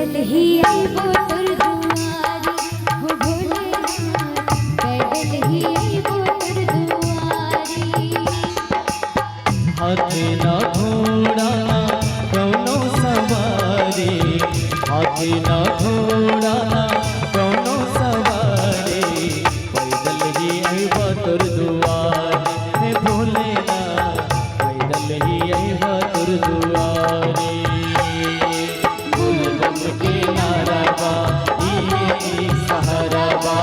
पैदल ही आइबो तोर दुआरी हो भोलेनाथ, पैदल ही आइबो तोर दुआरी। हाथी ना घोड़ा ना कौनो सवारी, हाथी ना घोड़ा ना कौनो सवारी, पैदल ही आइबो तोर दुआरी हे भोलेनाथ, पैदल ही आइबो तोर दुआरी। बोल बम के नारा बा ये एक सहारा बा,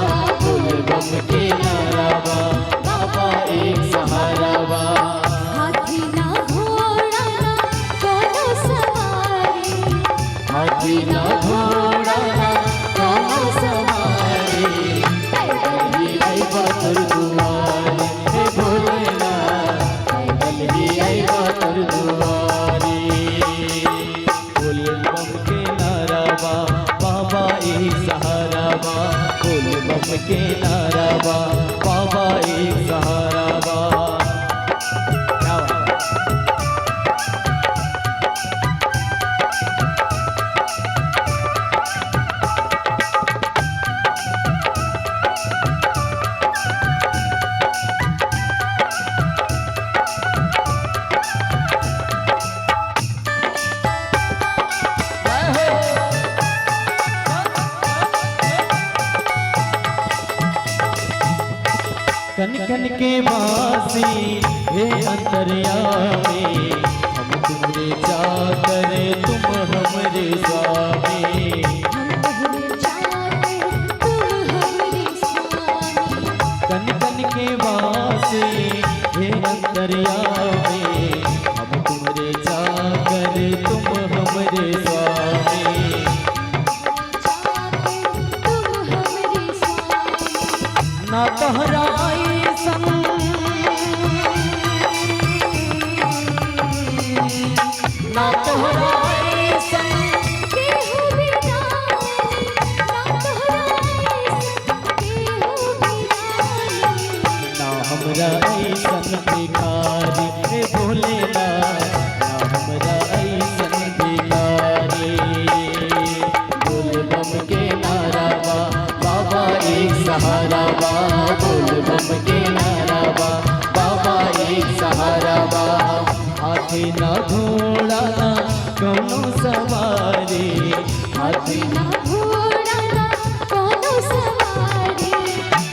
बोल बम के नारा बा बाबा एक सहारा बा। हाथी ना घोड़ा ना कोनो सवारी, हाथी ना घोड़ा ना कौनो सवारी, पैदल ही आइबो तोर दुआरी हे भोलेनाथ, पैदल ही आइबो तोर दुआरी। बोल बम के नारा बा बाबा एक सहारा बा, बोल बम के नारा बा बाबा एक सहारा बा। क्या बात है? कन कन के वासी हे अंतर्यामी, हम तुमरे चाकर तुम हमरे स्वामी। हम तोहरे चाकर तुम हमरे स्वामी। कन कन के वासी हे अंतर्यामी, हम तुमरे चाकर तुम हमरे स्वामी। चाकर तुम हमरे स्वामी। ना तोहरा ऐसन ना तोहरा ऐसन केहू भी जाने, ना तोहरा ऐसन केहू भी जाने। ना हमरा ऐसन भिखारी हे भोलेनाथ, ना हमरा ऐसन भिखारी। बोल बम के नारा बा बाबा एक सहारा बा, बोल बम के नारा बा बाबा एक सहारा बा। हाथी ना घोड़ा ना कौनो सवारी, हाथी ना घोड़ा ना कोनो सवारी,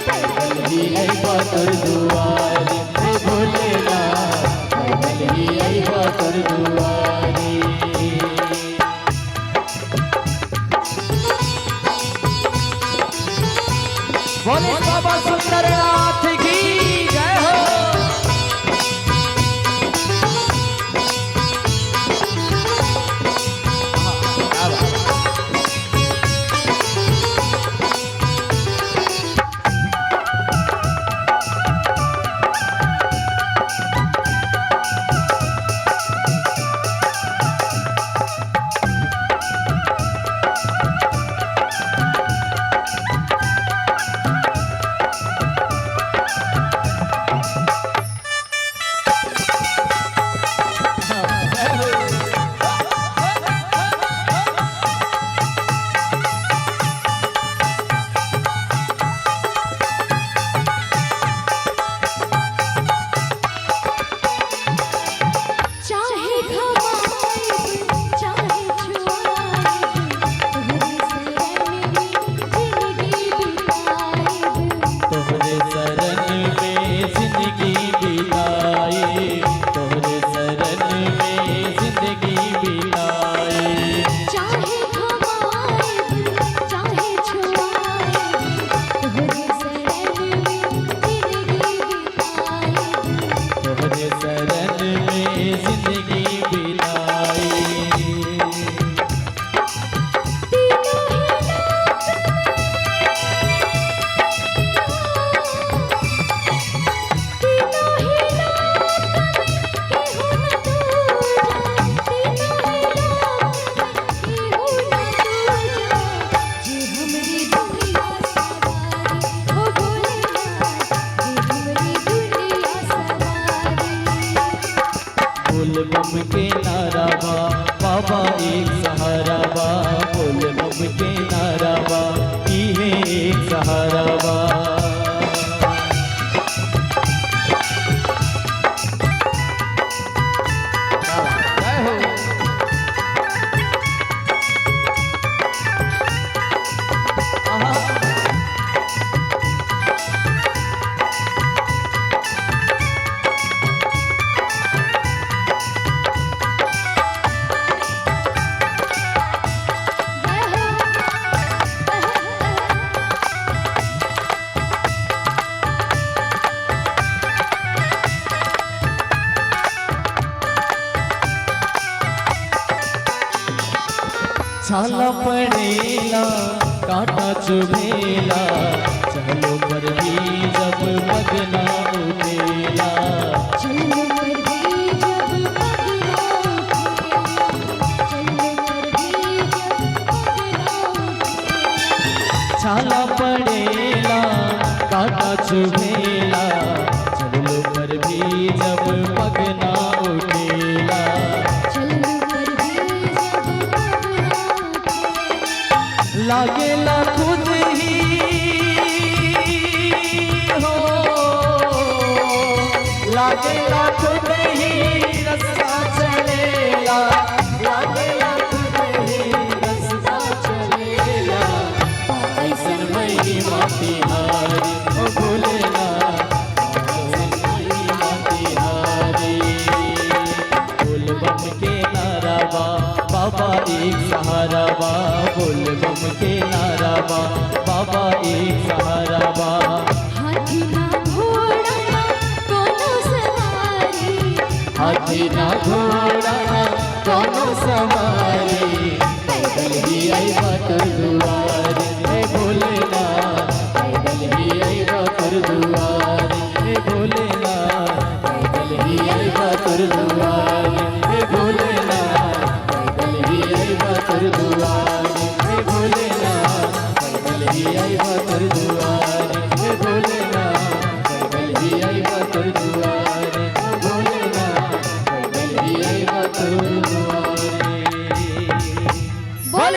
पैदल ही आइबो तोर दुआरी हे भोलेनाथ, पैदल ही आइबो तोर दुआरी। बोले बाबा सुंदरनाथ की जय हो। सहारा बा बोल बम के नारा बा इहे एक सहारा बा जय हो छाला पड़ेला कांटा चुभेला चलो पर भी जब मगना उठेला चलो पर भी जब पगला चलो पर भी जब पगला छाला पड़ेला कांटा चुभेला चलो पर भी जब मगना उठेला चलो पर भी जब पगला लागेला खुद ही हो लागेला खुद ही रास्ता चलेला लागेला खुद ही रास्ता चलेला ऐसन महिमा तिहारी ओ भोलेना ऐसन महिमा तिहारी बोल बम के नारा बा बाबा एक सहारा बा बोल बम के नारा बा बाबा एक सहारा बा हाथी ना घोड़ा ना कोनो सवारी हाथी ना घोड़ा ना कोनो सवारी पैदल ही आइबा तोर दुआरे हे भोलेना पैदल ही आइबा तोर दुआरे हे भोलेना पैदल ही आइबा तोर दुआरे हे भोलेना पैदल ही आइबा तोर दुआरे हे भोलेना पैदल ही आइबा तोर दुआरे